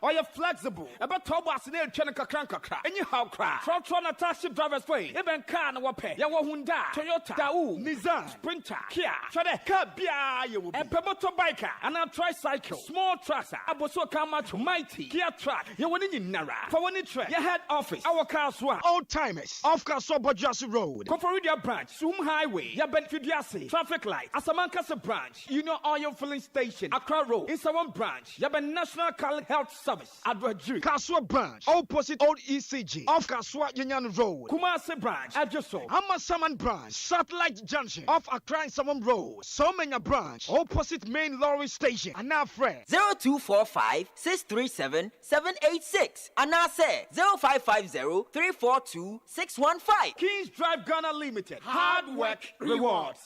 or you're flexible. About Tobas near Chenica Crankaka. And you how cry. Trotron Natasha driver's way. Even car no pay. Yawa Hunda, Toyota, Dau, Nissan, Sprinter, Kia, Shade, Kabia, you will be. And Pemoto biker, and a tricycle, small trucks, Aboso Kamacho, mighty, Kia truck, you will in Nara. For when it track, your head office, our car swap. Old timers, off Castle Bajasi Road, Conferida branch, Zoom Highway, Yabenfidiasi, traffic light, Asamankasa branch, Union Oil filling station, Accra Road, Isawan branch, Yaben National Cal Health Service, Adwaju, Kaswa branch, opposite Old ECG, off Kaswa Union Road, Kumasi branch, Adjoso, Amasaman branch, Satellite Junction, off Accra Samam Road, Somenya branch, opposite main lorry station, and now friend 0245 637 786, and now say 0550 342 615. Kings Drive Ghana Limited, hard work rewards.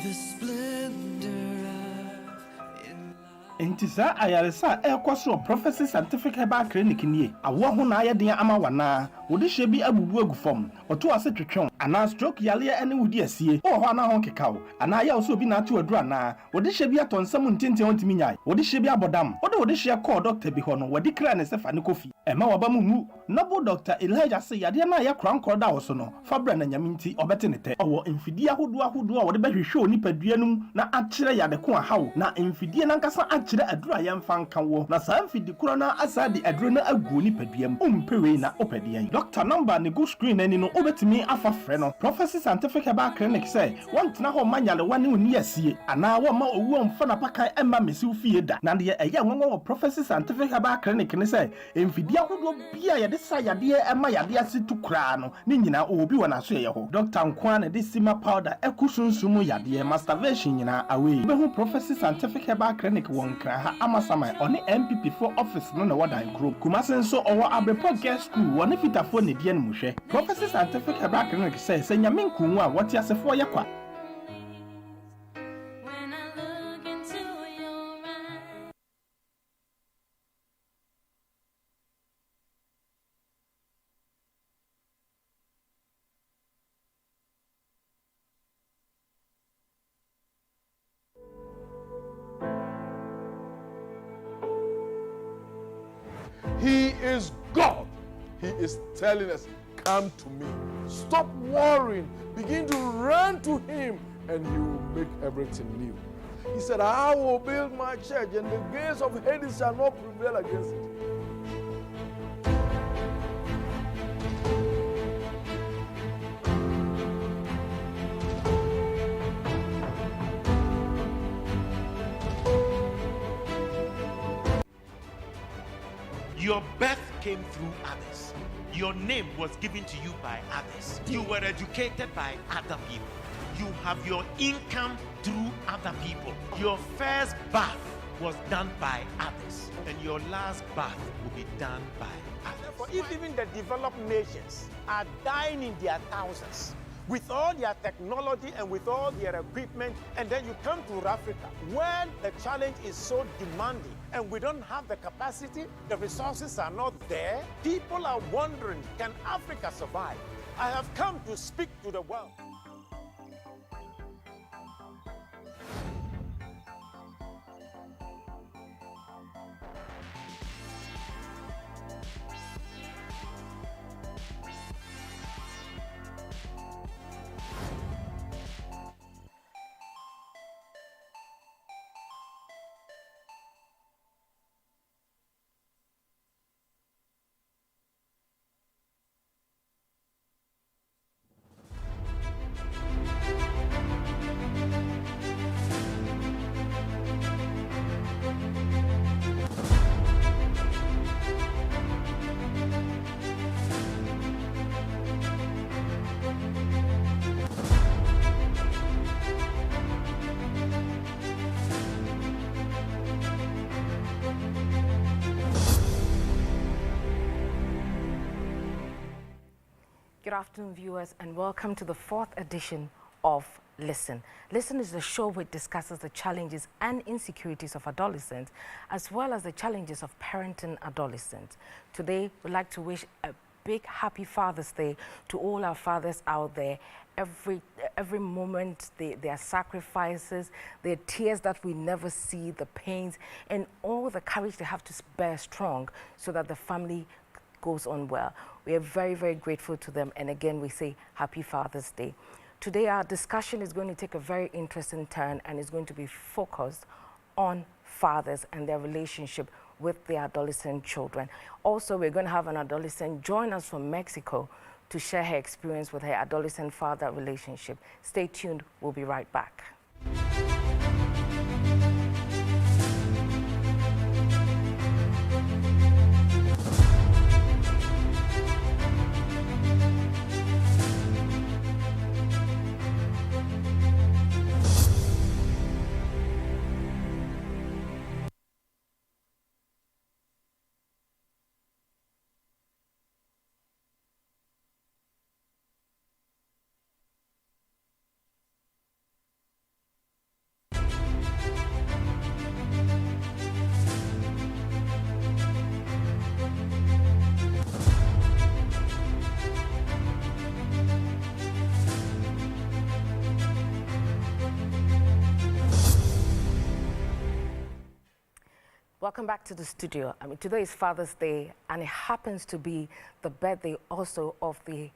The splendor Intisa ayaresa ekwaso Prophecy Scientific Herbal Clinic nie awo ho na ayeden ama wana wode hyebi abubu agufom oto ase twetwon ana stroke yale ene wudi asie o ho na ho kekaw ana ya so bi na atu adura na wode hyebi atonsam ntenten ontimi nyai wode hyebi abodam wode hye call doctor bi ho no wode kra ne sefa ne kofi ema waba mu noble Dr. Elijah say yade na ya kran da wo so no fabra na nyaminti obete ne te owo mfidi ahodo a wode behwehwe onipadua num na akire yade ko ahaw na mfidi na nkasa akire adura yemfa nkawo na saa mfidi kura na asade adura na agu nipaduam umpewe na opede Dr. number ne go screen ani no obetimi afa frɛ no Prophecy Scientific Herbal Clinic say wontena ho manyale wane oni asie ana wo ma owu omfa na pakan emma mesiw fie da na de ɛyɛ nwanwa Prophecy Scientific Herbal Clinic ne say mfidi ahodo bia yɛde sa yade emma yade asitu kura no ne nyina obi wona so yɛ ho Dr. Nkwa na de sima powder ekusunsumu yade masturbation nyina away behu Prophecy Scientific Herbal Clinic wonkra ha amasama oni MPP for office no na wadan group kumasen so owo abrepo guest school woni fitafo ne die no muhwe Prophecy Scientific Herbal Clinic say nyaminkunwu a wote asefo yakwa. He is God. He is telling us, come to me. Stop worrying. Begin to run to him and he will make everything new. He said, I will build my church and the gates of Hades shall not prevail against it. Your birth came through others. Your name was given to you by others. You were educated by other people. You have your income through other people. Your first birth was done by others, and your last birth will be done by others. Therefore, if even the developed nations are dying in their thousands, with all their technology and with all their equipment, and then you come to Africa, when the challenge is so demanding and we don't have the capacity, the resources are not there, people are wondering, can Africa survive? I have come to speak to the world. Good afternoon, viewers, and welcome to the 4th edition of Listen. Listen is the show which discusses the challenges and insecurities of adolescents, as well as the challenges of parenting adolescents. Today, we'd like to wish a big happy Father's Day to all our fathers out there. Every moment, their sacrifices, their tears that we never see, the pains, and all the courage they have to bear strong so that the family goes on well. We are very, very grateful to them. And again, we say Happy Father's Day. Today, our discussion is going to take a very interesting turn and is going to be focused on fathers and their relationship with their adolescent children. Also, we're going to have an adolescent join us from Mexico to share her experience with her adolescent father relationship. Stay tuned, we'll be right back. Welcome back to the studio. I mean, today is Father's Day, and it happens to be the birthday also of the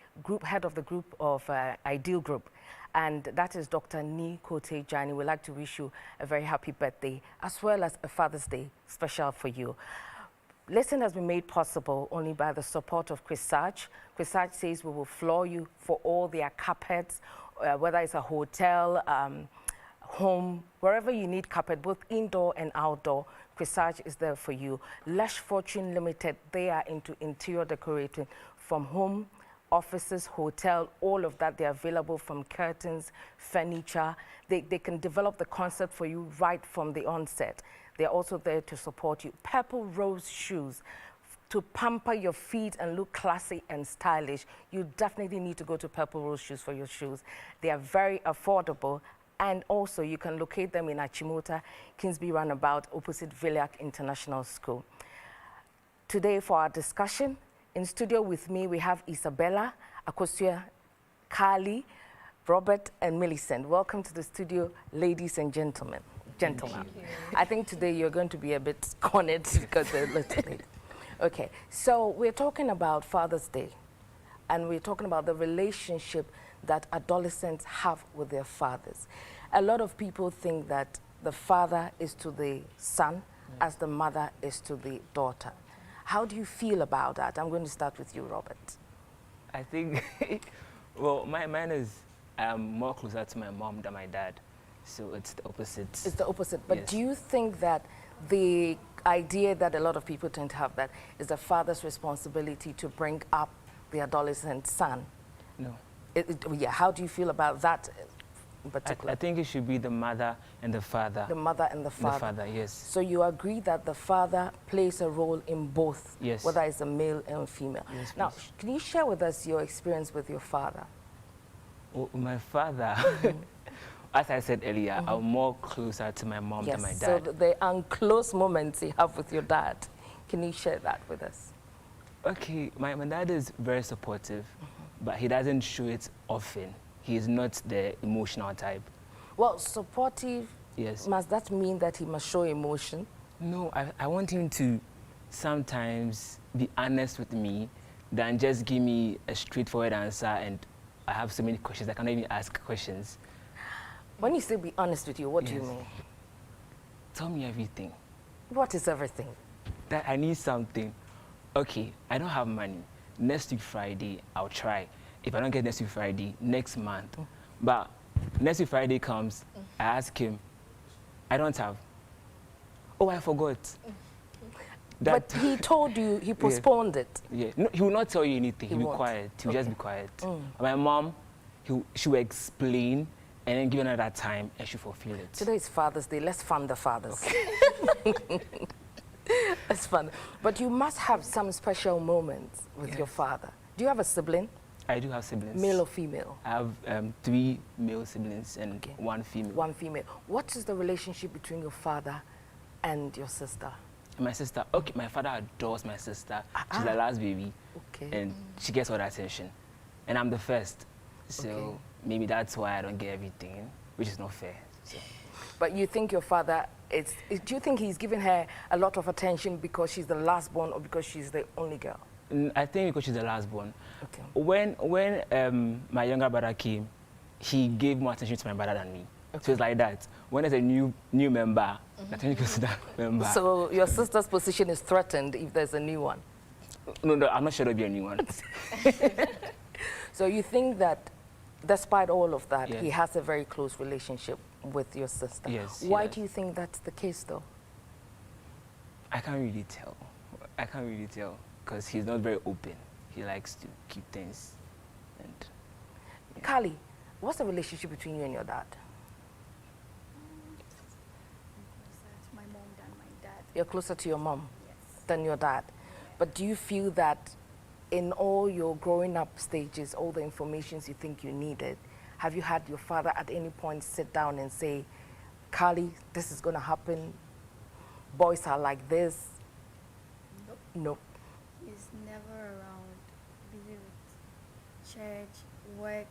head of the group of Ideal Group, and that is Dr. Ni Kote Jani. We'd like to wish you a very happy birthday, as well as a Father's Day special for you. Listen has been made possible only by the support of Chris Sarge. Chris Sarge says we will floor you for all their carpets, whether it's a hotel, home, wherever you need carpet, both indoor and outdoor. Presage is there for you. Lush Fortune Limited, they are into interior decorating from home, offices, hotel, all of that. They're available from curtains, furniture. They can develop the concept for you right from the onset. They're also there to support you. Purple Rose Shoes, to pamper your feet and look classy and stylish. You definitely need to go to Purple Rose Shoes for your shoes. They are very affordable. And also, you can locate them in Achimota, Kingsby Roundabout, opposite Villiac International School. Today, for our discussion, in studio with me, we have Isabella, Akosua, Carly, Robert, and Millicent. Welcome to the studio, ladies and gentlemen. I think today you're going to be a bit cornered because they're a little late. Okay, so we're talking about Father's Day, and we're talking about the relationship that adolescents have with their fathers. A lot of people think that the father is to the son as the mother is to the daughter. How do you feel about that? I'm going to start with you, Robert. I think, well, mine is more closer to my mom than my dad, so it's the opposite. It's the opposite, but yes. Do you think that the idea that a lot of people tend to have that is the father's responsibility to bring up the adolescent son? No. Yeah, how do you feel about that in particular? I think it should be the mother and the father. The mother and the father. The father, yes. So you agree that the father plays a role in both, yes, whether it's a male and female. Yes, now, please. Can you share with us your experience with your father? Oh, my father, as I said earlier, I'm more closer to my mom than my dad. So the unclose moments you have with your dad, can you share that with us? Okay, my dad is very supportive. But he doesn't show it often. He is not the emotional type. Well, supportive, yes. Must that mean that he must show emotion? No, I want him to sometimes be honest with me than just give me a straightforward answer and I have so many questions. I cannot even ask questions. When you say be honest with you, what yes. do you mean? Tell me everything. What is everything? That I need something. Okay, I don't have money. Next week Friday, I'll try. If I don't get next week Friday, next month. But next week Friday comes, I ask him, I don't have. Oh, I forgot. But he told you, he postponed it. Yeah, no, he will not tell you anything. He'll be quiet. He'll just be quiet. My mom, she will explain and then give another time and she'll fulfill it. Today is Father's Day. Let's fund the fathers. Okay. That's fun. But you must have some special moments with your father. Do you have a sibling? I do have siblings. Male or female? I have 3 male siblings and 1 female. 1 female. What is the relationship between your father and your sister? My sister, okay, my father adores my sister. She's the last baby. Okay. And she gets all the attention. And I'm the first. So maybe that's why I don't get everything, which is not fair. So. But you think your father, do you think he's giving her a lot of attention because she's the last born or because she's the only girl? I think because she's the last born. Okay. When my younger brother came, he gave more attention to my brother than me. So it's like that. When there's a new member, attention goes to that member. So your sister's position is threatened if there's a new one? No, I'm not sure there'll be a new one. So you think that despite all of that, Yes. he has a very close relationship with your sister? Yes. Why do you think that's the case though? I can't really tell. Because he's not very open. He likes to keep things. And Carly, what's the relationship between you and your dad? My mom than my dad. You're closer to your mom than your dad. But do you feel that in all your growing up stages, all the informations you think you needed, have you had your father at any point sit down and say, Carly, this is going to happen, boys are like this? Nope. Nope. He's never around, busy with church, work.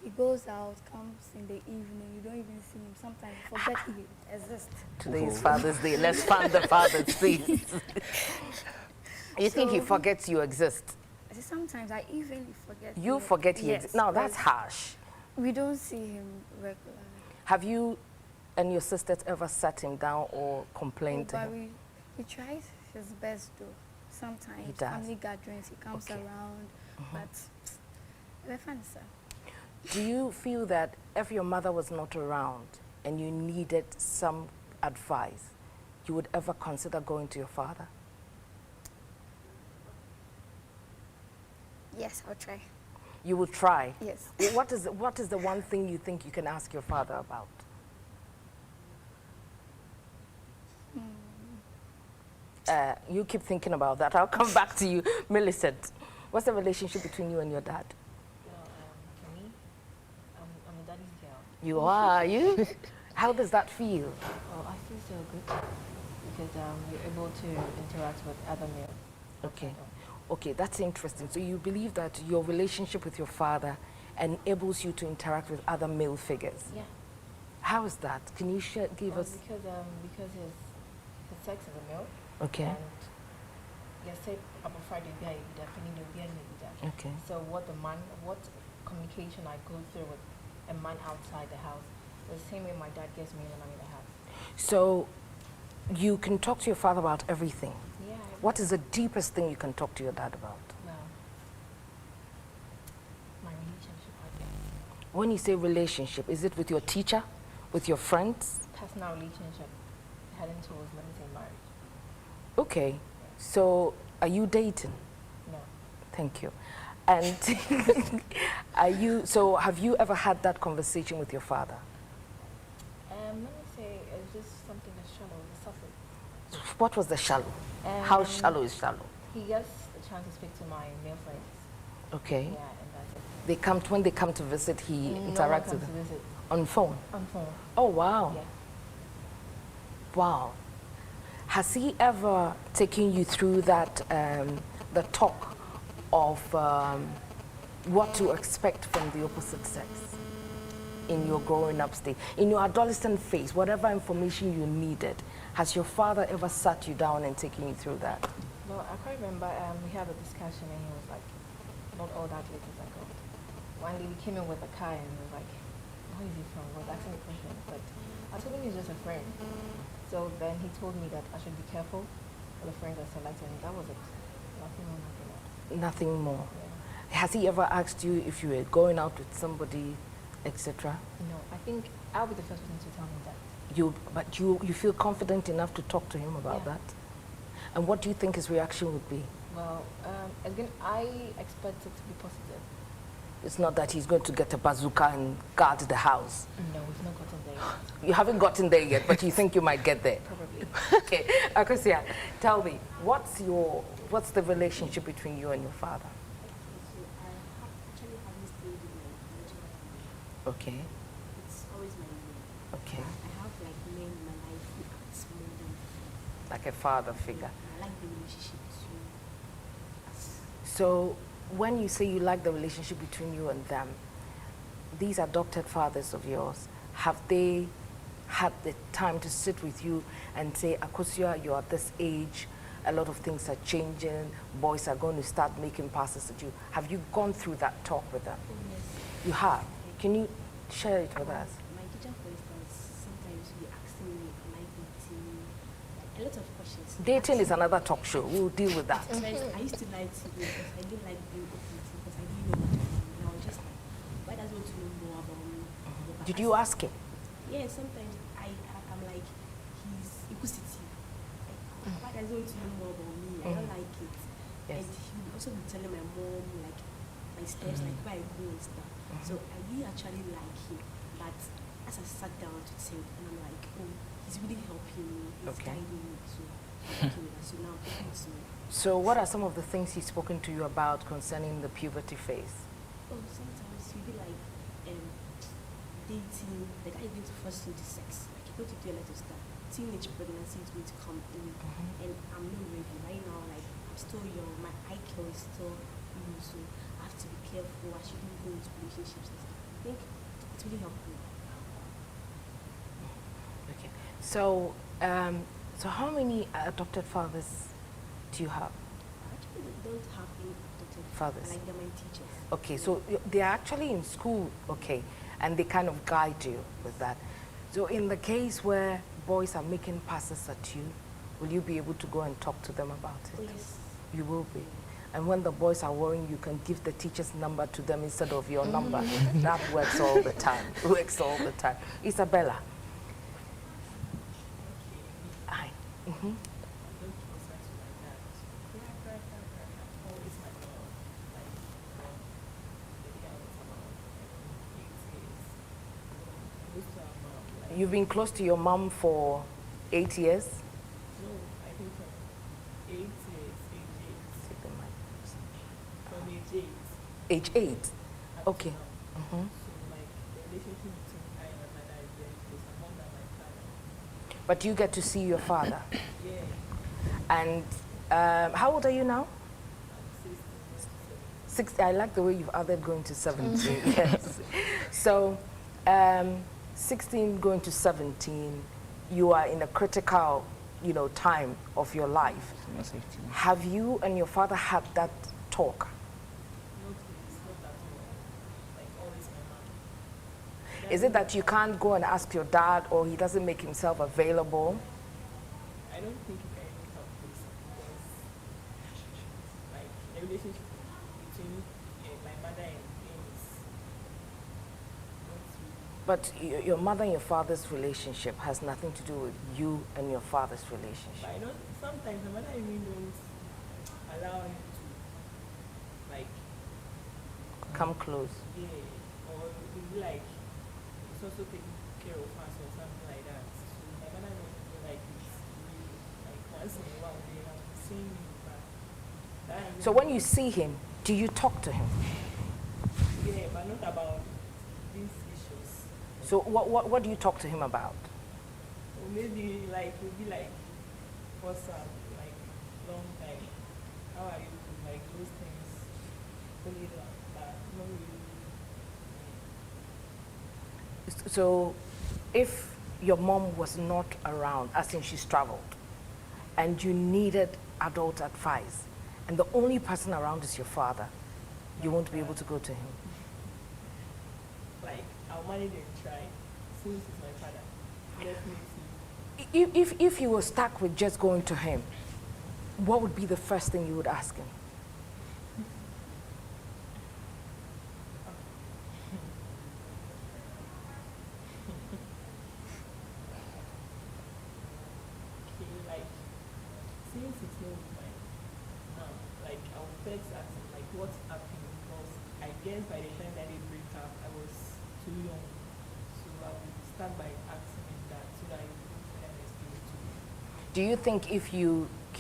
He goes out, comes in the evening, you don't even see him. Sometimes you forget he exists. Today is Father's Day. Let's find the Father's Day. You think he forgets you exist? Sometimes I even forget. You forget he exists. Now that's harsh. We don't see him regularly. Have you and your sisters ever sat him down or complained to But him? he tries his best though. Sometimes He does. family gatherings, he comes around, but the fun sir. Do you feel that if your mother was not around and you needed some advice, you would ever consider going to your father? Yes, I'll try. You would try? Yes. What is the one thing you think you can ask your father about? You keep thinking about that. I'll come back to you. Millicent, what's the relationship between you and your dad? For me, I'm a daddy's girl. You are, you? How does that feel? Oh, I feel so good because you're able to interact with other males. Okay. Okay, that's interesting. So you believe that your relationship with your father enables you to interact with other male figures? Yeah. How is that? Can you give us... Because his sex is a male. Okay. And you say about Friday be that. Okay. So what communication I go through with a man outside the house, the same way my dad gets me when I'm in the house. So you can talk to your father about everything? Yeah. What is the deepest thing you can talk to your dad about? Well, my relationship, I guess. When you say relationship, is it with your teacher, with your friends? Personal relationship heading towards, let me say, marriage. Okay. So are you dating? No. Thank you. And have you ever had that conversation with your father? Let me say, it's just something that's shallow, the surface. What was the shallow? How shallow is shallow? He gets a chance to speak to my male friends. Okay. Yeah, and that's it. When they come to visit, he No interacts one with comes them? to visit. On phone? On phone. Oh, wow. Yeah. Wow. Has he ever taken you through that, the talk of what to expect from the opposite sex in your growing up stage? In your adolescent phase, whatever information you needed, has your father ever sat you down and taken you through that? No, I can't remember. We had a discussion and he was like, not all that late as I got. One day we came in with a car and he was like, where is he from? I was asking the question, but I told him he's just a friend. So then he told me that I should be careful with the friends I selected, and that was it. Nothing more, nothing else. Nothing more. Yeah. Has he ever asked you if you were going out with somebody, etc.? No, I think I'll be the first person to tell him that. But you feel confident enough to talk to him about Yeah. that? And what do you think his reaction would be? Well, again, I expect it to be positive. It's not that he's going to get a bazooka and guard the house. No, we've not gotten there yet. You haven't gotten there yet, but you think you might get there. Probably. Okay, Akosia, tell me, what's the relationship between you and your father? Okay. It's always my name. Okay. I have like men in my life who act more like a father figure. I like the relationship between us. So when you say you like the relationship between you and them, these adopted fathers of yours, have they had the time to sit with you and say, Akosua, you're at this age, a lot of things are changing, boys are going to start making passes at you. Have you gone through that talk with them? Yes. You have. Can you share it with us? My teacher, for instance, sometimes will be asking me, am I dating? Like, a lot of questions. Dating is another talk show. We'll deal with that. I used to lie to you because I didn't like being open to because I didn't know much about me. And I was just like, why does he want to know more about me? But Did you ask him? Yeah, sometimes I'm like, he's inquisitive. Like, why does he want to know more about me? I don't like it. Yes. And he would also be telling my mom, like, my steps, like, where I go and stuff. So I really actually like him. But as I sat down to think, and I'm like, oh, he's really helping me. He's guiding me. So I'm okay with that. So now I'm open to me. So what are some of the things he's spoken to you about concerning the puberty phase? Oh, sometimes you'll be like, dating, the guy is going to force you to sex. Like, you're going to do a lot of stuff. Teenage pregnancy is going to come in. And I'm not ready right now. Like, I'm still young. My IQ is still low. So I have to be careful. I shouldn't go into relationships and stuff. I think it really helped me. Okay. So, so how many adopted fathers do you have? Actually, they don't have any adopted Fathers. Like, they're my teachers. Okay, so they're actually in school, okay, and they kind of guide you with that. So in the case where boys are making passes at you, will you be able to go and talk to them about it? Oh, yes. You will be. And when the boys are worrying, you can give the teacher's number to them instead of your number. That works all the time. Works all the time. Isabella. Hi. You've been close to your mom for 8 years? No, I think 8 years, from age 8. Age 8? Okay. So like the relationship between I and my mother is very close. I'm more than my father. But you get to see your father? Yeah. And how old are you now? 60. I like the way you've added going to 17. Yes. So 16 going to 17, you are in a critical, time of your life. Have you and your father had that talk? Is it that you can't go and ask your dad, or he doesn't make himself available? I don't think you can even help this because like the relationship between my mother and him is not really. But your mother and your father's relationship has nothing to do with you and your father's relationship. I know sometimes my mother even don't allow him to like come close. Yeah, or he'll be like he's also taking care of us or something like that. So my mother don't feel like it's really like once in a while they have seen me, but that So when you see him, do you talk to him? yeah, but not about these issues. So what do you talk to him about? Or maybe like we'll be like, what's up? Like long time. How are you? Like those things. Only that not really. So if your mom was not around, as in she's traveled, and you needed adult advice, and the only person around is your father, you won't be able to go to him. Like I'll manage and try since he's my father. Definitely. If you were stuck with just going to him, what would be the first thing you would ask him? Like since it's not my now, like I'll first ask him like what's happening because I guess by the time that they break up I was too young. So I will start by asking him that so that I will explain to me. Do you think if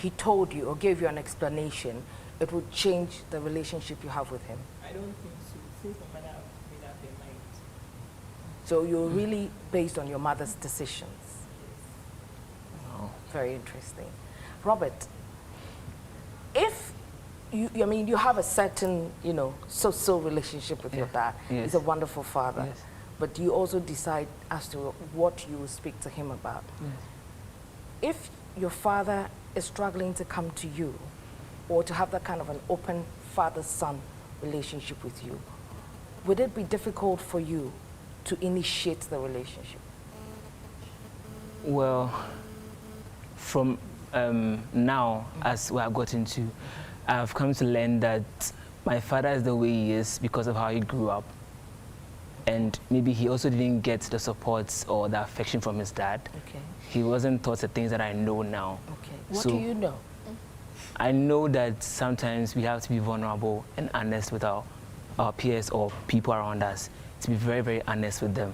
he told you or gave you an explanation, it would change the relationship you have with him? I don't think so, since my mother made up her mind. So you're really based on your mother's decisions? Yes. Oh, very interesting. Robert, if I mean, you have a certain, so relationship with your dad. Yes. He's a wonderful father. Yes. But you also decide as to what you will speak to him about. Yes. If your father is struggling to come to you or to have that kind of an open father-son relationship with you, would it be difficult for you to initiate the relationship? Well, from now, as we have gotten to, I've come to learn that my father is the way he is because of how he grew up. And maybe he also didn't get the support or the affection from his dad. Okay. He wasn't taught the things that I know now. Okay. What do you know? I know that sometimes we have to be vulnerable and honest with our peers or people around us. To be very, very honest with them.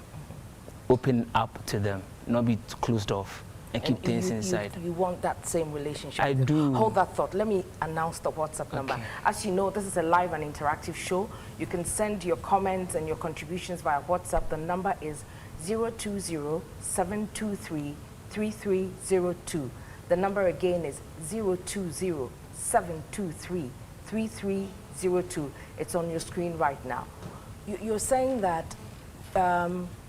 Open up to them, not be closed off. And keep things inside. You want that same relationship. I do. Hold that thought. Let me announce the WhatsApp number. As you know, this is a live and interactive show. You can send your comments and your contributions via WhatsApp. The number is 020-723-3302. The number again is 020-723-3302. It's on your screen right now. You're saying that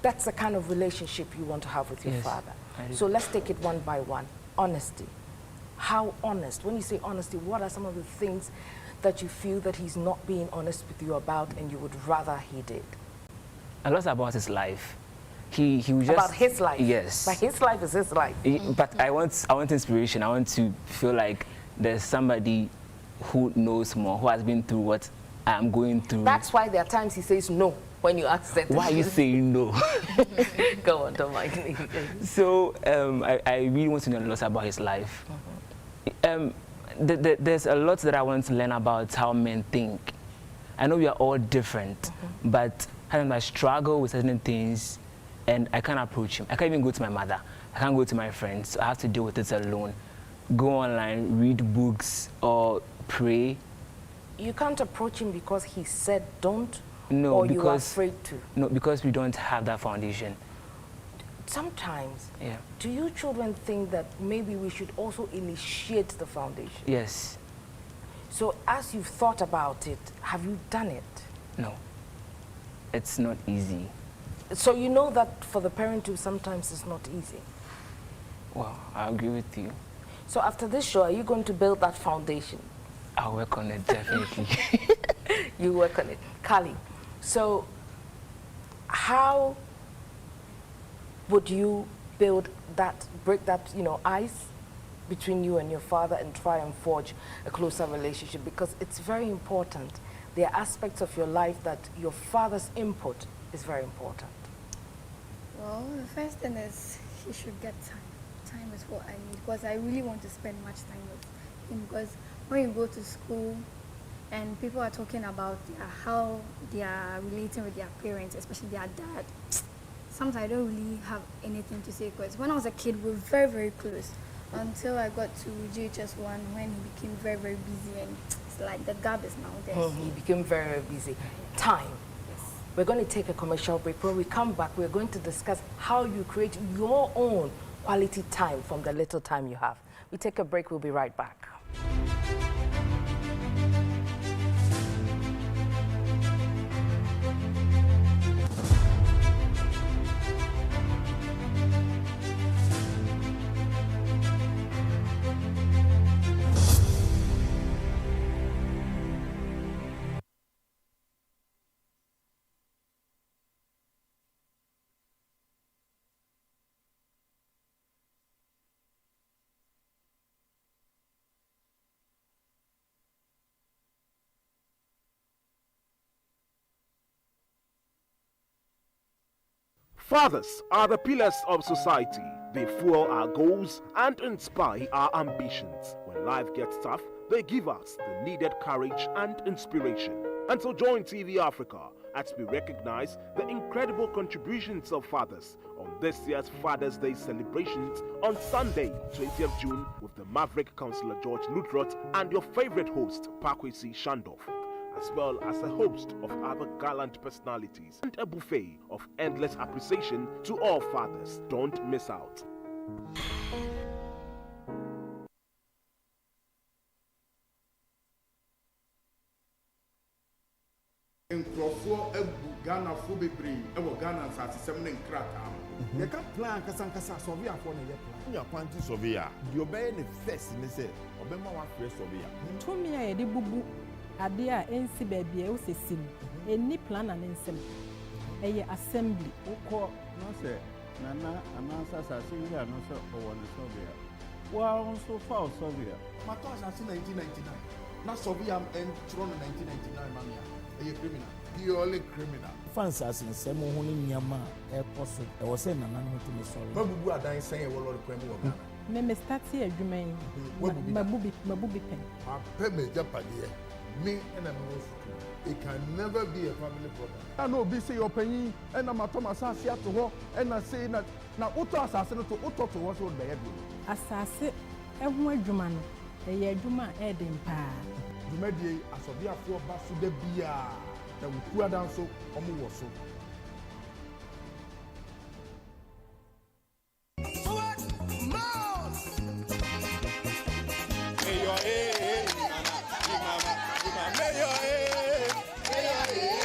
that's the kind of relationship you want to have with your father. So let's take it one by one. Honesty. How honest? When you say honesty, what are some of the things that you feel that he's not being honest with you about and you would rather he did? A lot about his life. He was just... About his life? Yes. But his life is his life. But I want inspiration. I want to feel like there's somebody who knows more, who has been through what I'm going through. That's why there are times he says no when you ask that. Why are you saying no? Go on, don't mind me. So I really want to know a lot about his life. There's a lot that I want to learn about how men think. I know we are all different, but I struggle with certain things and I can't approach him. I can't even go to my mother. I can't go to my friends. So I have to deal with it alone. Go online, read books, or pray. You can't approach him because he said don't? No, or because you are afraid to? No, because we don't have that foundation. Sometimes, yeah. Do you children think that maybe we should also initiate the foundation? Yes. So as you've thought about it, have you done it? No. It's not easy. So you know that for the parent too, sometimes it's not easy. Well, I agree with you. So after this show, are you going to build that foundation? I'll work on it, definitely. You work on it. Kali, so how would you build that, break that, ice between you and your father and try and forge a closer relationship? Because it's very important. There are aspects of your life that your father's input is very important. Well, the first thing is he should get time. Time is what I need because I really want to spend much time with him because when you go to school and people are talking about how they are relating with their parents, especially their dad, sometimes I don't really have anything to say because when I was a kid, we were very, very close until I got to GHS1 when he became very, very busy and it's like the gap is now there. He became very, very busy. Time. Yes. We're going to take a commercial break. When we come back, we're going to discuss how you create your own quality time from the little time you have. We take a break. We'll be right back. Fathers are the pillars of society. They fuel our goals and inspire our ambitions. When life gets tough, they give us the needed courage and inspiration. And so join TV Africa as we recognize the incredible contributions of fathers on this year's Father's Day celebrations on Sunday, 20th June, with the Maverick Councillor George Lutrot and your favorite host, Pakwesi Shandoff, as well as a host of other gallant personalities and a buffet of endless appreciation to all fathers. Don't miss out. nkrofo agu Ghana fo bebre e wo Ghana asasem ne nkrata They can plan Kasankasa surveyor for the plan. Your quantity surveyor. You obey the first in the say, Obama one first surveyor. To me, I did bubu. Adia NC baby, I was a sim. Any plan and insem. A assembly. Oko, no say, Nana, and answers here, no sir, or one surveyor. Well, so far, surveyor. My class has 1999. Not surveyor and Tron 1999 mania. A criminal. Purely criminal. Fans as in some holy Yama, a postal, I was saying, and I'm to me sorry. Babu are dying saying a lot of criminal. Me start here, you mean, my booby pen. I pay me Japadia. Me and a most. It can never be a family problem. I know, be say your penny, and I'm a Thomas Asia to her, and I say that now Uto assassin to Uto to what's what they had. Assassin, everyone, Juman, a year Juma, Edim Pa. You made the Asobia for Basu de Bia. That we pour down so almost so.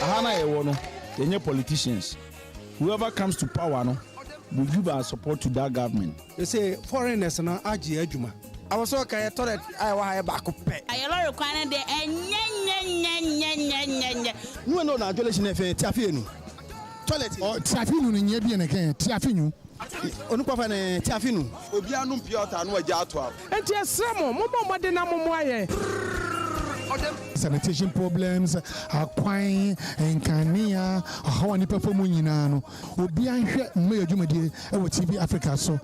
Ahana Ewono, the new politicians. Whoever comes to power, no, will give our support to that government. They say foreigners na aji ejuma. I was okay. I thought that I was back up. I already required the You know na adolescent efe tiafinu. Toilet. Oh, tiafinu ni nye bi na kan tiafinu. Onupa fa na tiafinu. Obi anu piota anu aja ato. Enti esramo mo mo de na mo aye. Sanitation problems, akwan, enkania, how ani perform nyina no. Obi anhwe mma adwumade e wo TV Africa so.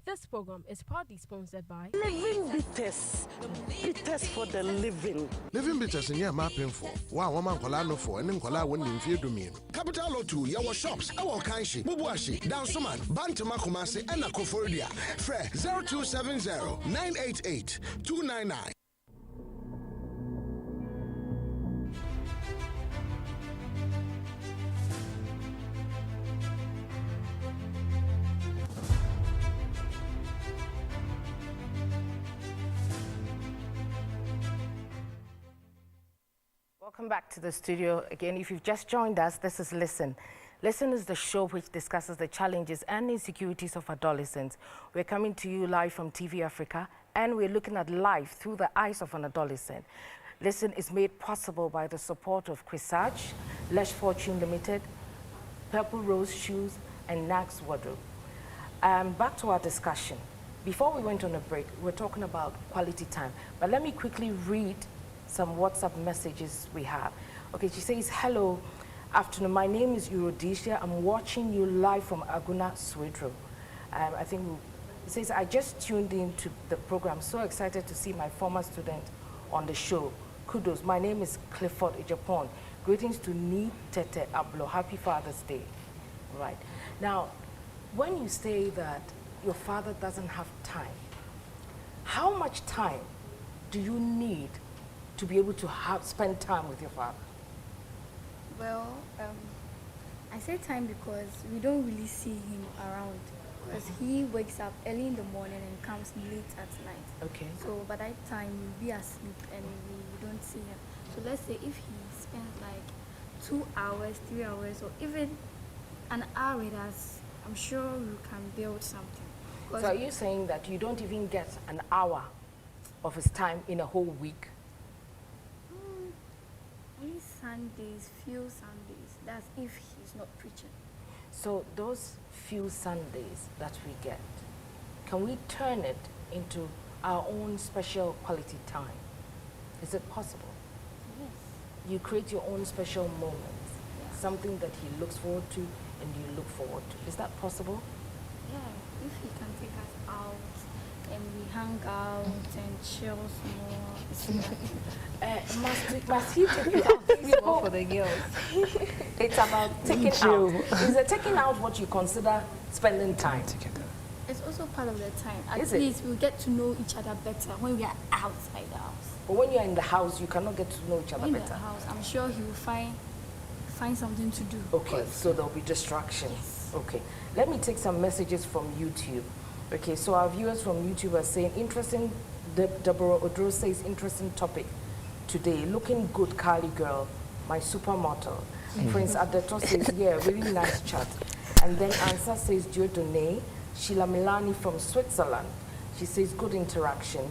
This program is partly sponsored by Living Bitters. Bitters for the living. Living Bitters in your mapping for. Wow, woman colano for and then collar when in fear domain. Capital Lotu, your shops, our Kanshi, Bubuashi, Dansuman, Bantama Kumasi, and Akofordia. Fre 0270 988 299. Welcome back to the studio. Again, if you've just joined us, this is Listen. Listen is the show which discusses the challenges and insecurities of adolescents. We're coming to you live from TV Africa, and we're looking at life through the eyes of an adolescent. Listen is made possible by the support of Chrisage, Lesh Fortune Limited, Purple Rose Shoes, and Nags Wardrobe. Back to our discussion. Before we went on a break, we were talking about quality time, but let me quickly read some WhatsApp messages we have. Okay, she says, hello, afternoon, my name is Eurodisia. I'm watching you live from Aguna, Swedro. I think it says, I just tuned into the program. So excited to see my former student on the show. Kudos. My name is Clifford Ejapon. Greetings to Ni Tete Ablo. Happy Father's Day. Right. Now, when you say that your father doesn't have time, how much time do you need to be able to spend time with your father? Well, I say time because we don't really see him around. Because he wakes up early in the morning and comes late at night. Okay. So by that time we'll be asleep and we don't see him. So let's say if he spends like 2 hours, 3 hours, or even an hour with us, I'm sure we can build something. So are you saying that you don't even get an hour of his time in a whole week? Only Sundays, few Sundays. That's if he's not preaching. So those few Sundays that we get, can we turn it into our own special quality time? Is it possible? Yes. You create your own special moments, something that he looks forward to and you look forward to. Is that possible? Yeah, if he can take us out and we hang out and chill some more. Must he take you out? For the girls. It's about taking out. Is it taking out what you consider spending time together? It's also part of the time. At Is least we get to know each other better when we are outside the house. But when you're in the house, you cannot get to know each other In better. the house, I'm sure he will find something to do. Okay, so there'll be distractions. Yes. Okay, let me take some messages from YouTube. Okay, so our viewers from YouTube are saying, interesting, Deborah Odro says, interesting topic today. Looking good, Kali girl, my supermodel. Prince Adeto says, yeah, really nice chat. And then Ansa says, Dieudonné. Sheila Milani from Switzerland. She says, good interaction.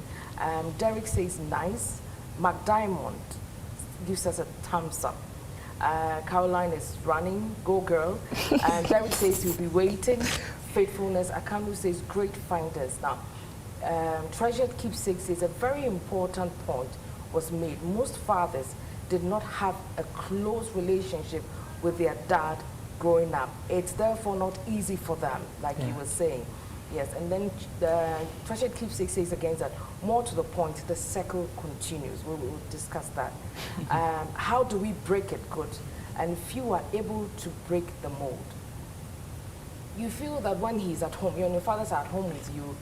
Derek says, nice. Mark Diamond gives us a thumbs up. Caroline is running, go girl. And Derek says he'll be waiting. Faithfulness. Akandu says, great finders. Now, Treasured Keepsake says a very important point was made. Most fathers did not have a close relationship with their dad growing up. It's therefore not easy for them, like you were saying. Yes, and then Treasured Keepsake says again that, more to the point, the cycle continues. We'll discuss that. How do we break it good? And few are able to break the mold. You feel that when he's at home, when your father's at home with you,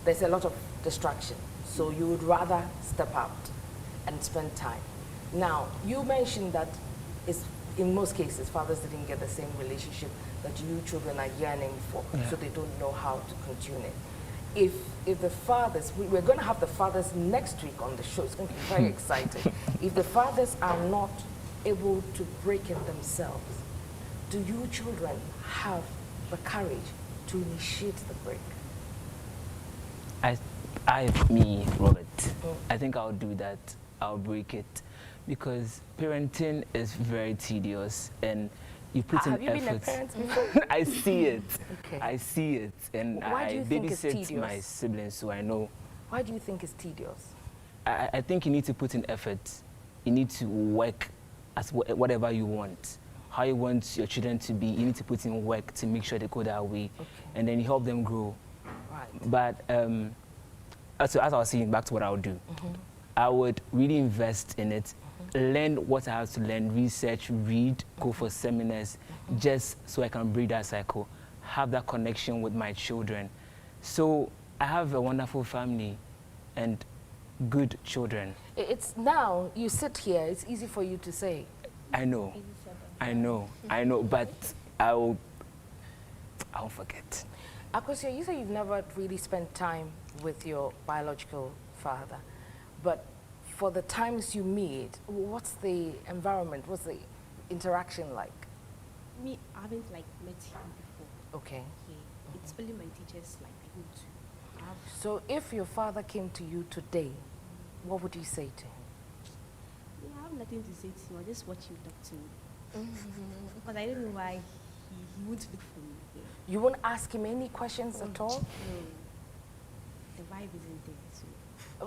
there's a lot of distraction. So you would rather step out and spend time. Now, you mentioned that it's, in most cases, fathers didn't get the same relationship that you children are yearning for, so they don't know how to continue it. If the fathers, we're going to have the fathers next week on the show, it's going to be very exciting. If the fathers are not able to break it themselves, do you children have the courage to initiate the break? Me, Robert, I think I'll do that. I'll break it, because parenting is very tedious, and you put in effort. Have you been a parent before? I see it. Okay. I see it, and Why do you I think it's babysit tedious? my siblings, so I know. Why do you think it's tedious? I think you need to put in effort. You need to work as whatever you want. How you want your children to be, you need to put in work to make sure they go that way, and then you help them grow. Right. But as I was saying, back to what I would do, I would really invest in it, learn what I have to learn, research, read, go for seminars, just so I can break that cycle, have that connection with my children. So I have a wonderful family and good children. It's now, you sit here, it's easy for you to say. I know, but I won't forget. Akosia, you say you've never really spent time with your biological father, but for the times you meet, what's the environment, what's the interaction like? Me, I haven't like met him before. Okay. Yeah. It's only my teachers like I go to. So if your father came to you today, what would you say to him? Yeah, I have nothing to say to him. I just watch him talk to me. Because I don't know why he would look for me. Yeah. You won't ask him any questions at all? No. The vibe isn't there. So.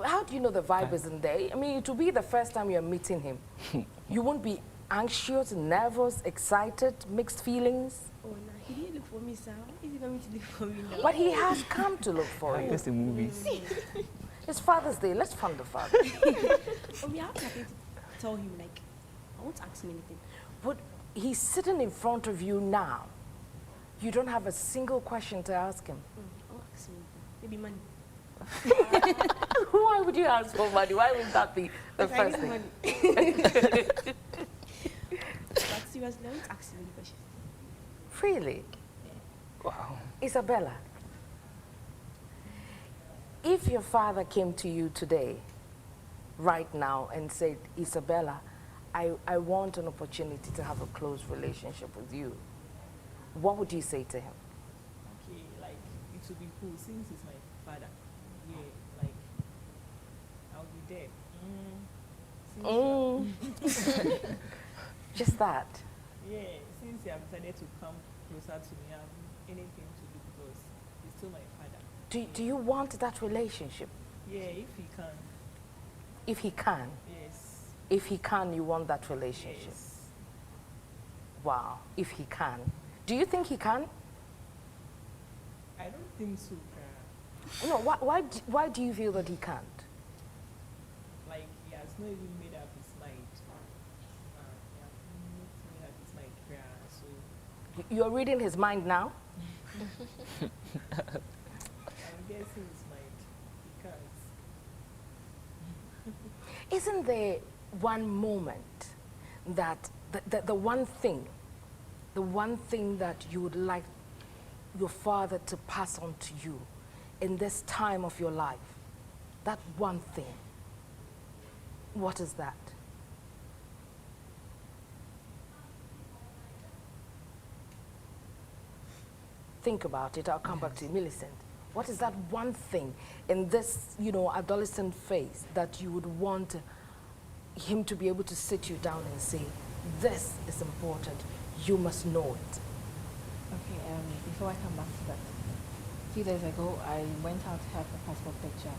How do you know the vibe isn't there? I mean, it will be the first time you're meeting him. You won't be anxious, nervous, excited, mixed feelings? Oh, no, he didn't look for me, sir. Why is he coming to look for me now? But he has come to look for you. That's the movies. It's Father's Day. Let's fund the father. Oh, we have nothing to tell him. Like, I won't ask him anything. But he's sitting in front of you now. You don't have a single question to ask him. I'll ask him. Maybe money. Why would you ask for money? Why would that be the first thing? Money. But seriously, I won't ask him any questions. Really? Wow. Isabella, if your father came to you today, right now, and said, Isabella, I want an opportunity to have a close relationship with you, what would you say to him? Okay, like, it would be cool since he's my father. Yeah, like, I'll be there. Just that? Yeah, since he has decided to come closer to me, I have anything to do because he's still my father. Do you want that relationship? Yeah, if he can. If he can? Yes. If he can, you want that relationship? Yes. Wow, if he can. Do you think he can? I don't think so. No, why do you feel that he can't? Like, he has not even made up his mind. He has not made up his mind. So. You're reading his mind now? I'm guessing his mind. He can't. Isn't there one moment that the one thing that you would like your father to pass on to you in this time of your life, that one thing, what is that? Think about it. I'll come back to you. Millicent, what is that one thing in this, adolescent phase that you would want him to be able to sit you down and say, this is important, you must know it? Okay, before I come back to that, a few days ago, I went out to have a passport picture.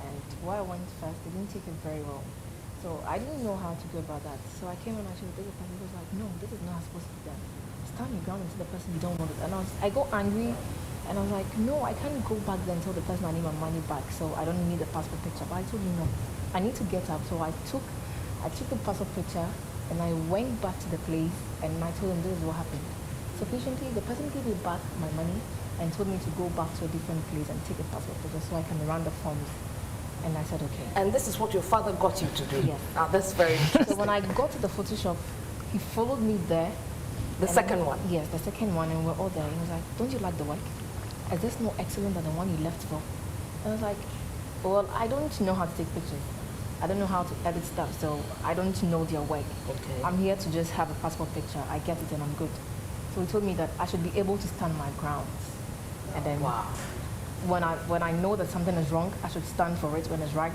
And while I went first, they didn't take it very well. So I didn't know how to go about that. So I came and I showed the person. He was like, no, this is not supposed to be done. Stand your ground and tell the person you don't want it. And I got angry and I was like, no, I can't go back there and tell the person I need my money back. So I don't need the passport picture. But I told him, no, I need to get up. So I took the passport picture and I went back to the place and I told him this is what happened. Sufficiently, the person gave me back my money and told me to go back to a different place and take a passport picture so I can run the forms. And I said, okay. And this is what your father got you to do? Yes. Now, that's very interesting. So when I got to the photo shop, he followed me there. The second one? Yes, the second one, and we're all there. He was like, don't you like the work? Is this more excellent than the one you left for? And I was like, well, I don't know how to take pictures. I don't know how to edit stuff, so I don't know their work. Okay. I'm here to just have a passport picture. I get it and I'm good. So he told me that I should be able to stand my ground. And then wow. When I know that something is wrong, I should stand for it. When it's right,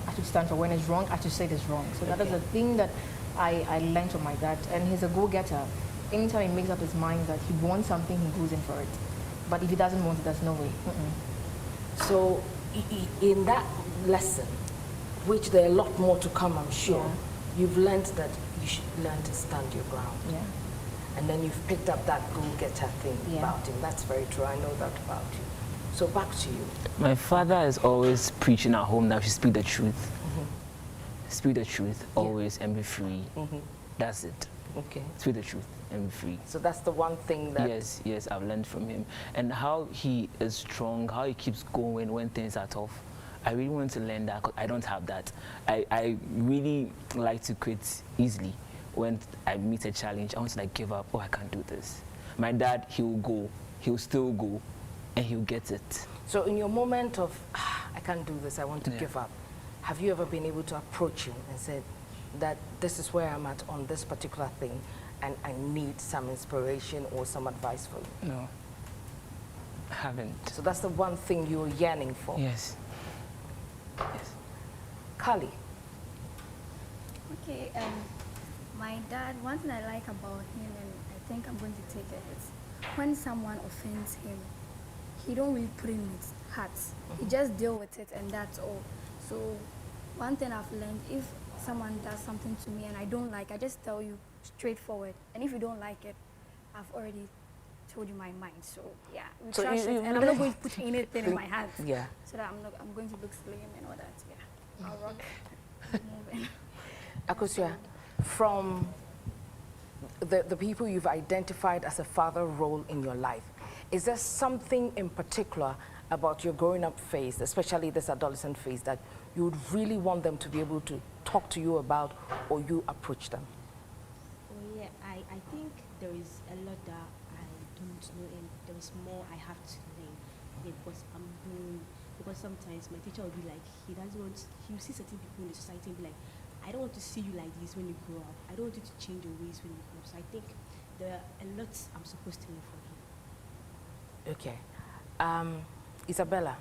I should stand for when it's wrong, I should say it is wrong. So that is a thing that I learned from my dad. And he's a go-getter. Anytime he makes up his mind that he wants something, he goes in for it. But if he doesn't want it, there's no way. So in that lesson, which there are a lot more to come, I'm sure, you've learned that you should learn to stand your ground. Yeah. And then you've picked up that go-getter thing about him. That's very true. I know that about you. So back to you. My father is always preaching at home that we should speak the truth. Speak the truth always and be free. That's it. Okay. Speak the truth and be free. So that's the one thing that... Yes, I've learned from him. And how he is strong, how he keeps going when things are tough. I really want to learn that because I don't have that. I really like to quit easily. When I meet a challenge, I want to give up. Oh, I can't do this. My dad, he'll go. He'll still go. And he'll get it. So in your moment of, I can't do this, I want to give up, have you ever been able to approach him and said that this is where I'm at on this particular thing and I need some inspiration or some advice from you? No, I haven't. So that's the one thing you're yearning for? Yes. Kali? Okay, my dad, one thing I like about him, and I think I'm going to take it, is when someone offends him, he don't really put in his heart. He just deal with it and that's all. So one thing I've learned, if someone does something to me and I don't like, I just tell you straightforward. And if you don't like it, I've already told you my mind. So yeah, we so trash it, and I'm not going to put anything in my heart. Yeah. So that I'm going to look slim and all that. Yeah, I'll rock. Moving. Akosua, from the people you've identified as a father role in your life, is there something in particular about your growing up phase, especially this adolescent phase, that you would really want them to be able to talk to you about or you approach them? Oh yeah, I think there is a lot that I don't know and there is more I have to learn because I'm growing. Because sometimes my teacher will be like, he will see certain people in the society and be like, I don't want to see you like this when you grow up. I don't want you to change your ways when you grow up. So I think there are a lot I'm supposed to learn from him. Okay. Isabella,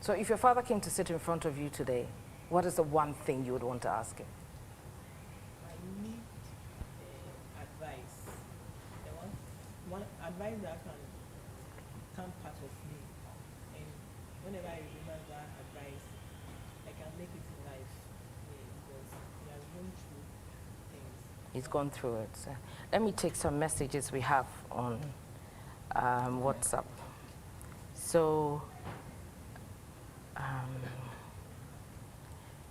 so if your father came to sit in front of you today, what is the one thing you would want to ask him? I need advice. One advice that can come part of me. And whenever I remember that advice, I can make it in life. Because he has gone through things. He's gone through it. So let me take some messages we have on WhatsApp. So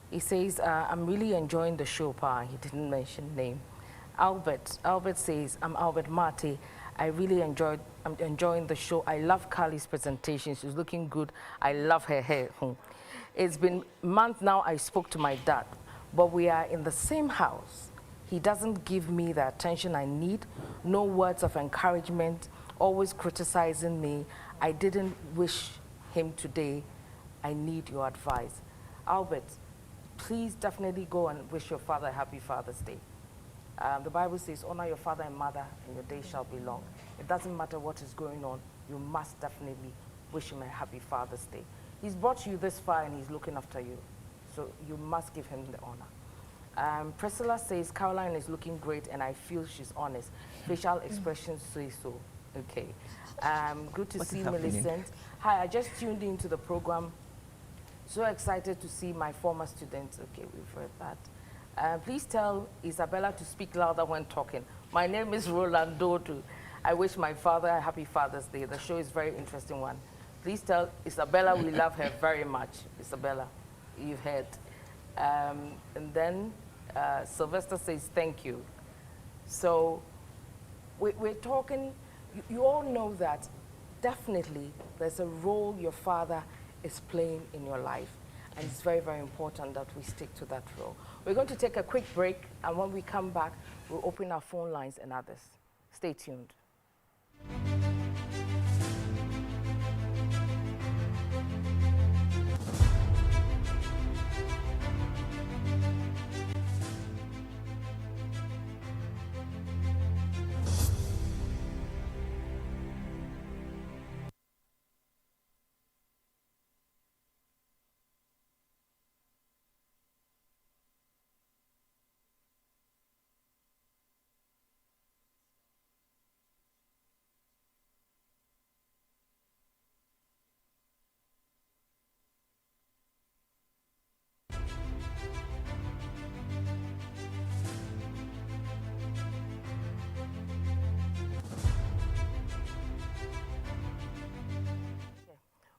he says, I'm really enjoying the show, Pa. He didn't mention name. Albert says, I'm Albert Mate. I'm enjoying the show. I love Carly's presentation. She's looking good. I love her hair. It's been a month now I spoke to my dad, but we are in the same house. He doesn't give me the attention I need, no words of encouragement, always criticizing me. I didn't wish him today, I need your advice. Albert, please definitely go and wish your father a happy Father's Day. The Bible says, honor your father and mother, and your days shall be long. It doesn't matter what is going on, you must definitely wish him a happy Father's Day. He's brought you this far and he's looking after you. So you must give him the honor. Priscilla says, Caroline is looking great and I feel she's honest. Facial expressions say so. Okay. Good to see Millicent. Hi, I just tuned into the program. So excited to see my former students. Okay, we've heard that. Please tell Isabella to speak louder when talking. My name is Roland Dodu. I wish my father a happy Father's Day. The show is a very interesting one. Please tell Isabella we love her very much. Isabella, you've heard. And then Sylvester says thank you. So we're talking, you all know that definitely there's a role your father is playing in your life. And it's very, very important that we stick to that role. We're going to take a quick break, and when we come back, we'll open our phone lines and others. Stay tuned.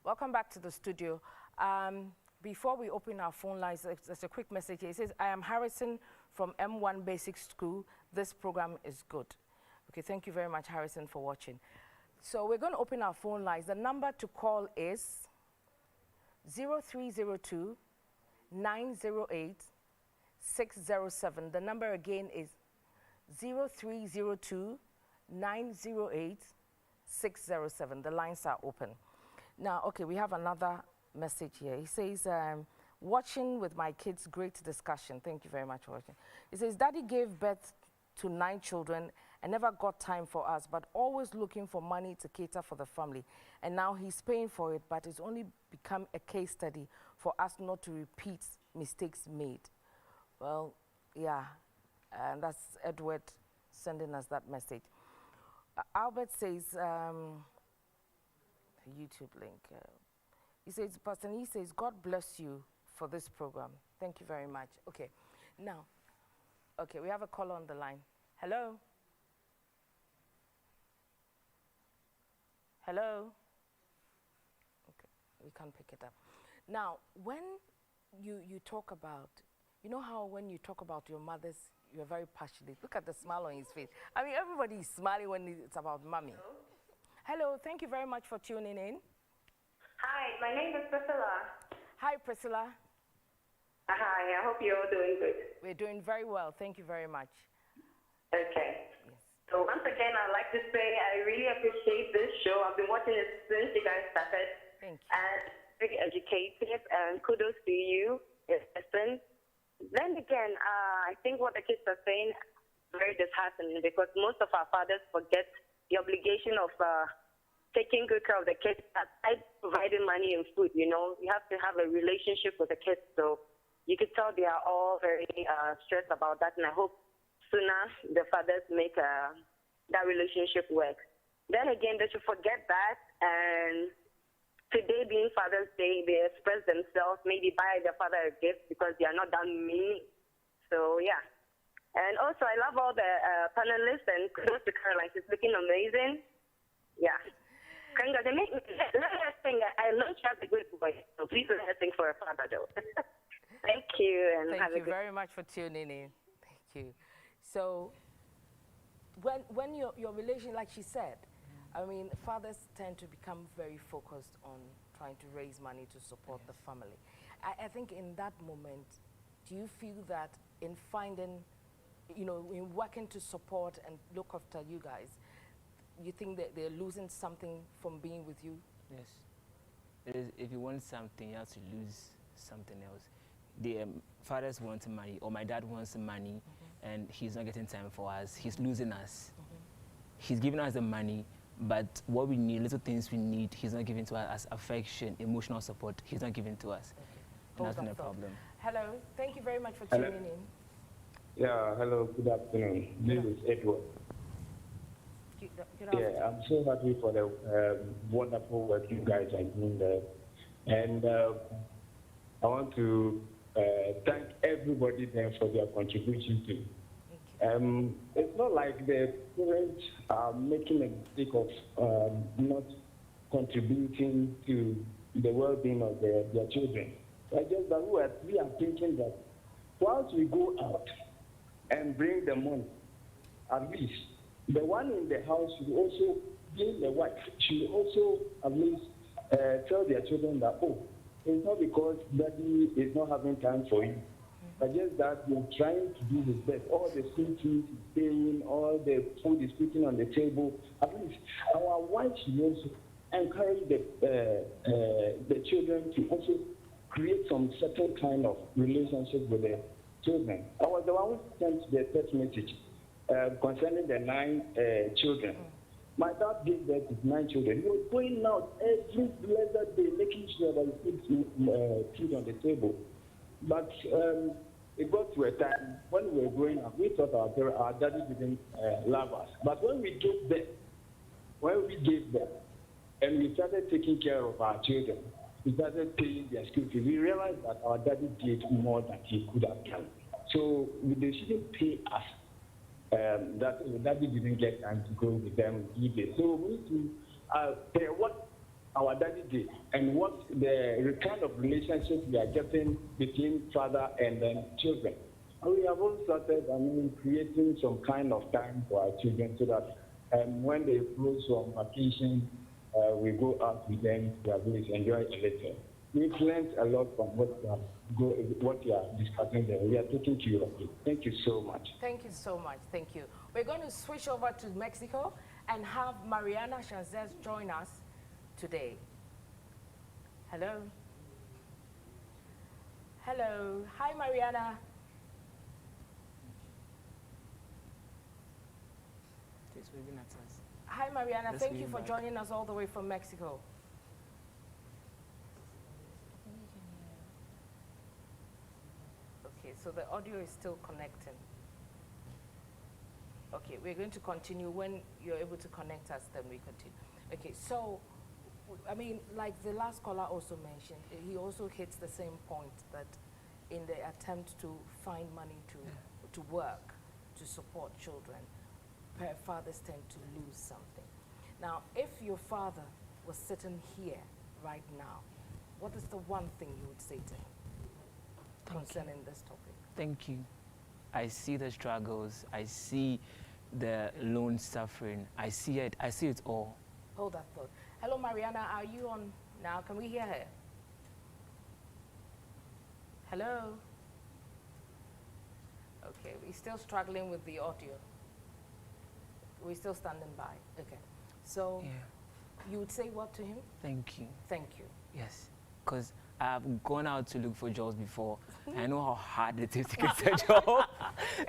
Welcome back to the studio. Before we open our phone lines, there's a quick message here. It says, I am Harrison from M1 Basic School. This program is good. Okay, thank you very much, Harrison, for watching. So we're going to open our phone lines. The number to call is 0302 908 607. The number again is 0302 908 607. The lines are open. Now, okay, we have another message here. He says, watching with my kids, great discussion. Thank you very much for watching. He says, Daddy gave birth to 9 children and never got time for us, but always looking for money to cater for the family. And now he's paying for it, but it's only become a case study for us not to repeat mistakes made. Well, yeah, and that's Edward sending us that message. Albert says, YouTube link. He says, Pastor he says, God bless you for this program. Thank you very much. Okay, now, okay, we have a caller on the line. Hello? Hello? Okay, we can't pick it up. Now, when you talk about, you know how when you talk about your mothers, you're very passionate. Look at the smile on his face. I mean, everybody is smiling when it's about mommy. Hello, thank you very much for tuning in. Hi, my name is Priscilla. Hi, Priscilla. Hi, I hope you're all doing good. We're doing very well. Thank you very much. Okay. Yes. So once again, I'd like to say I really appreciate this show. I've been watching it since you guys started. Thank you. And it's very educative, and kudos to you, listen. Then again, I think what the kids are saying is very disheartening because most of our fathers forget the obligation of taking good care of the kids aside providing money and food. You know, you have to have a relationship with the kids. So you could tell they are all very stressed about that. And I hope sooner the fathers make that relationship work. Then again, they should forget that. And today being Father's Day, they express themselves, maybe buy their father a gift because they are not that mean. So, yeah. And also, I love all the panelists and kudos to Caroline. She's looking amazing. Yeah. Let her sing. I know she has a good voice, so please let her sing for her father, though. Thank you. And Thank have you a good very much for tuning in. Thank you. So, when your relation, like she said, I mean, fathers tend to become very focused on trying to raise money to support the family. I think in that moment, do you feel that in finding, you know, in working to support and look after you guys, you think that they're losing something from being with you? Yes. if you want something, you have to lose something else. The fathers want money, or my dad wants money, and he's not getting time for us. He's losing us. He's giving us the money, but what we need, little things we need, he's not giving to us as affection, emotional support. He's not giving to us. And that's been a problem. Hello, thank you very much for Hello. tuning in. Yeah, hello, good afternoon. This is Edward. Good afternoon. Yeah, I'm so happy for the wonderful work you guys are doing there. And I want to thank everybody there for their contribution too. It's not like the parents are making a mistake of not contributing to the well-being of their children. But just that we are thinking that once we go out and bring the money, at least the one in the house should also, being the wife, should also at least tell their children that, oh, it's not because daddy is not having time for you, but just that you're trying to do his best. All the school fees is paying, all the food is putting on the table. At least our wife should also encourage the children to also create some certain kind of relationship with their children. I was the one who sent the text message concerning the 9 children. My dad gave birth to 9 children. He was going out every blessed day, making sure that he puts food on the table. But it got to a time when we were growing up, we thought our daddy didn't love us. But when we gave birth, and we started taking care of our children, we started paying their school fees, we realized that our daddy did more than he could have done. So they shouldn't pay us. That daddy didn't get time to go with them either. So we need to pay what our daddy did and what the kind of relationship we are getting between father and then children. And we have also started creating some kind of time for our children so that when they close from vacation, we go out with them to enjoy a little. We've learned a lot from what you are discussing there. We are taking care of it. Thank you so much. Thank you so much. Thank you. We're going to switch over to Mexico and have Mariana Chanzes join us today. Hello. Hello. Hi, Mariana. Hi, Mariana. Thank you for joining us all the way from Mexico. Okay, so the audio is still connecting. Okay, we're going to continue. When you're able to connect us, then we continue. Okay, so, I mean, like the last caller also mentioned, he also hits the same point that in the attempt to find money to work, to support children, fathers tend to lose something. Now, if your father was sitting here right now, what is the one thing you would say to him concerning this topic? Thank you. I see the struggles. I see the lone suffering. I see it all. Hold that thought. Hello, Mariana. Are you on now? Can we hear her? Hello? Okay, we're still struggling with the audio. We're still standing by. Okay. So, you would say what to him? Thank you. Thank you. Yes, because I've gone out to look for jobs before. I know how hard it is to get a job.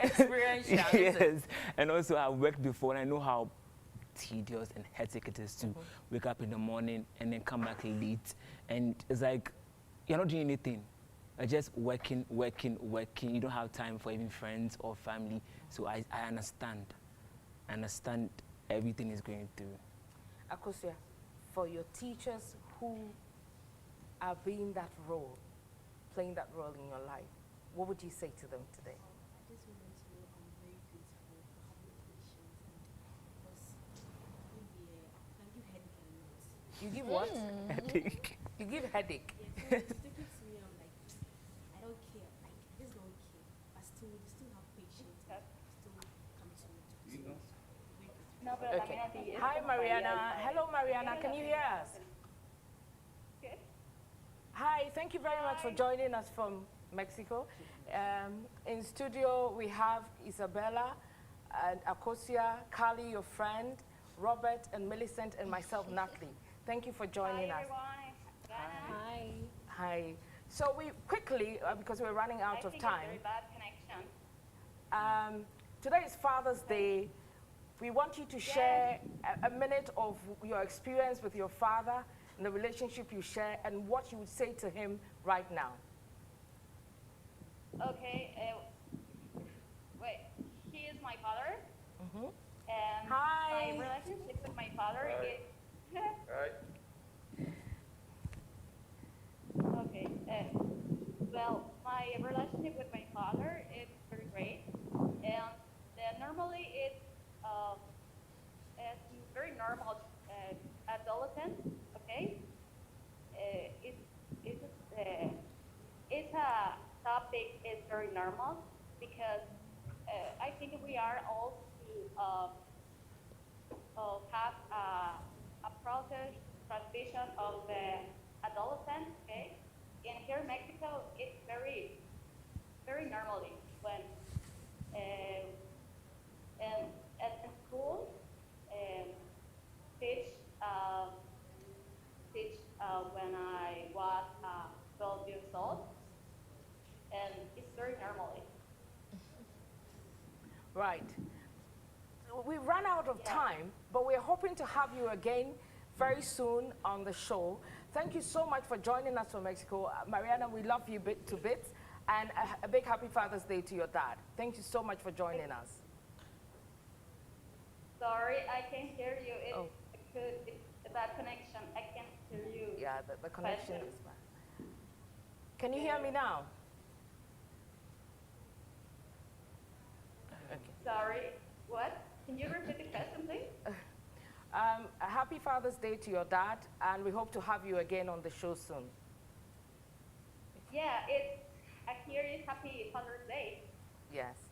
Experiential. Yes, and also I've worked before and I know how tedious and hectic it is to wake up in the morning and then come back late. And it's like, you're not doing anything. You're just working. You don't have time for even friends or family. So I understand. I understand everything is going through. Akosia, for your teachers who are playing that role in your life, what would you say to them today? I just want them to know I'm very grateful for having patience and because maybe I can give headache a lot. You give what? Headache. You give headache. Yeah, so stick it to me, I'm like, I don't care. Like, I just don't care. But still have patience. Still come to me. Okay. Hi, Mariana. Hello, Mariana. Can you hear us? Hi, thank you very much for joining us from Mexico. In studio, we have Isabella and Akosia, Carly, your friend, Robert and Millicent, and myself, Natalie. Thank you for joining us. Hi. Hi. So we quickly, because we're running out of time. Very bad connection. Today is Father's Day. We want you to share a minute of your experience with your father and the relationship you share and what you would say to him right now. Okay. Wait. He is my father. And Hi. my relationship with my father is. Okay. Well, my relationship with my father is very great, and normally it's very normal adolescent. Okay. It's a topic is very normal because I think we are all to have a process transition of the adolescent. Okay. And here in Mexico, it's very, very normally when and at school teach when I was 12 years old, and it's very normally. Right. We've run out of time, but we're hoping to have you again very soon on the show. Thank you so much for joining us from Mexico. Mariana, we love you to bits, and a big happy Father's Day to your dad. Thank you so much for joining us. Sorry, I can't hear you. It's a bad connection. I can't hear you. Yeah, the connection is bad. Can you hear me now? Okay. Sorry, what? Can you repeat the question, please? A happy Father's Day to your dad, and we hope to have you again on the show soon. Yeah, I hear it's happy Father's Day. Yes.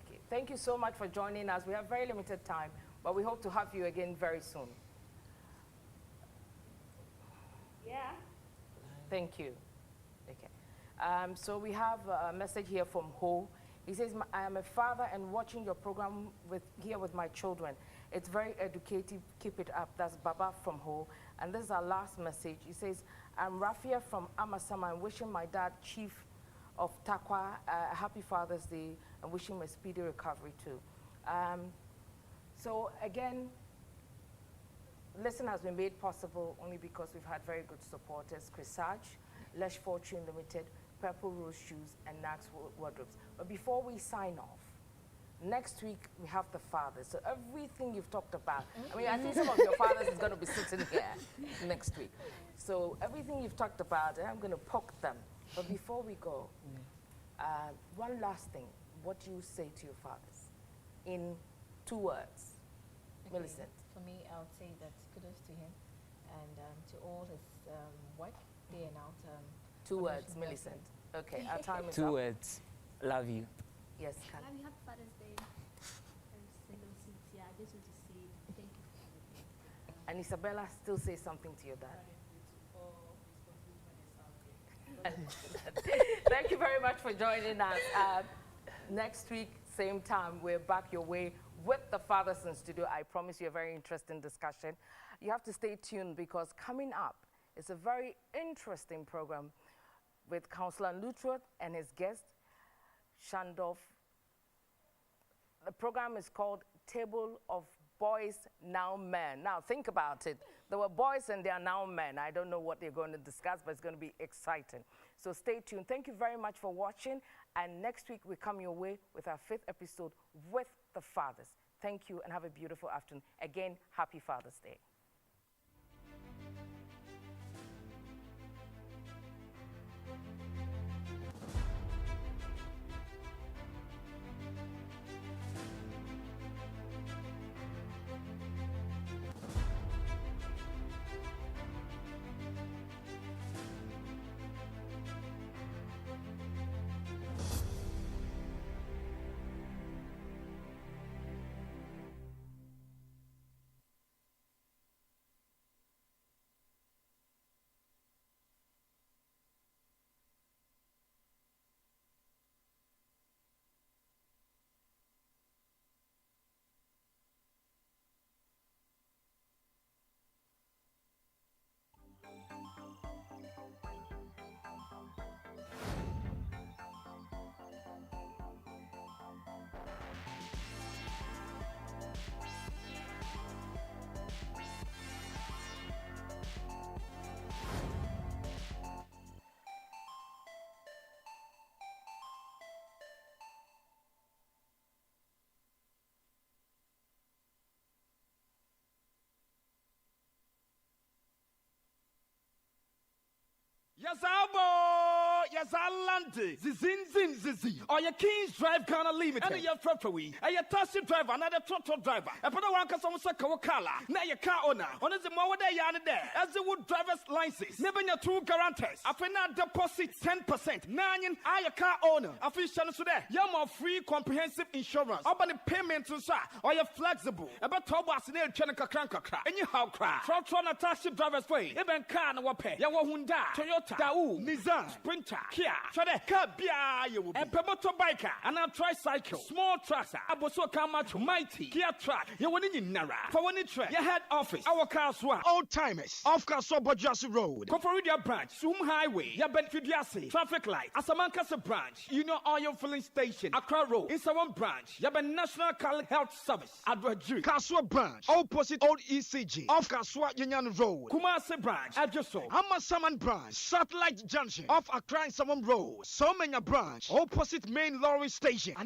Okay. Thank you so much for joining us. We have very limited time, but we hope to have you again very soon. Yeah. Thank you. Okay. So we have a message here from Ho. He says, I am a father and watching your program here with my children. It's very educative. Keep it up. That's Baba from Ho. And this is our last message. He says, I'm Rafia from Amasama. I'm wishing my dad, Chief of Takwa, a happy Father's Day and wishing him a speedy recovery too. So again, Listen has been made possible only because we've had very good supporters, Cresage, Lesh Fortune Limited, Purple Rose Shoes, and Nax Wardrobes. But before we sign off, next week we have the fathers. So everything you've talked about, I mean, I think some of your fathers is going to be sitting here next week. So everything you've talked about, I'm going to poke them. But before we go, one last thing. What do you say to your fathers in 2 words? Okay. Millicent. For me, I would say that kudos to him and to all his work day and out. 2 words, Millicent. Okay, our time is 2 up. words. Love you. Yes, Kat. Love you. Happy Father's Day. Single seats. Yeah, I just want to say thank you for everything. And Isabella, still say something to your dad. Thank you very much for joining us. Next week, same time, we're back your way with the fathers in studio. I promise you a very interesting discussion. You have to stay tuned because coming up is a very interesting program with Councillor Lutrot and his guest, Shandov. The program is called Table of Boys Now Men. Now think about it. There were boys and they are now men. I don't know what they're going to discuss, but it's going to be exciting. So stay tuned. Thank you very much for watching. And next week we come your way with our 5th episode with the fathers. Thank you and have a beautiful afternoon. Again, happy Father's Day. Yes, Albo. Yes, Alante. Zin Zizi. Or your Kings Drive Ghana Limited. And your Fefrawi. And your taxi driver, another trotto driver. And put a one custom Sakawakala. Now your car owner. On the more day yana there. As the wood driver's license. Never your true guarantors. Afena deposit 10%. Nine I your car owner. Official today. You're more free comprehensive insurance. Open the payment to sir. Or you're flexible. About Tobas near Chenica Cranka. And you how cry. Trotto taxi driver's way. Even car no pay. Yawa Hunda. Toyota. Dau. Nissan. Sprinter. Kia. Shade. Kabia. You will be. A motorbiker. And a tricycle. Small tractor. Aboso Kamacho. Mighty. Kia truck. You will need Nara. For when you track. Your head office. Our cars one. Old timers. Off Castle Bojasi Road. Conferida branch. Zoom Highway. Ya Benfidiasi. Traffic light. Asamankasa branch. You know oil filling station. Accra Road. Insawan branch. Ya Ben National Cal Health Service. Adwaju. Kaswa branch. Opposite Old ECG. Off Kaswa Yanyan Road. Kumasi branch. Adjoso. Hamasaman branch. Satellite Junction. Off Accra Insawan Road. Somenya branch. Opposite Main Lorry Station.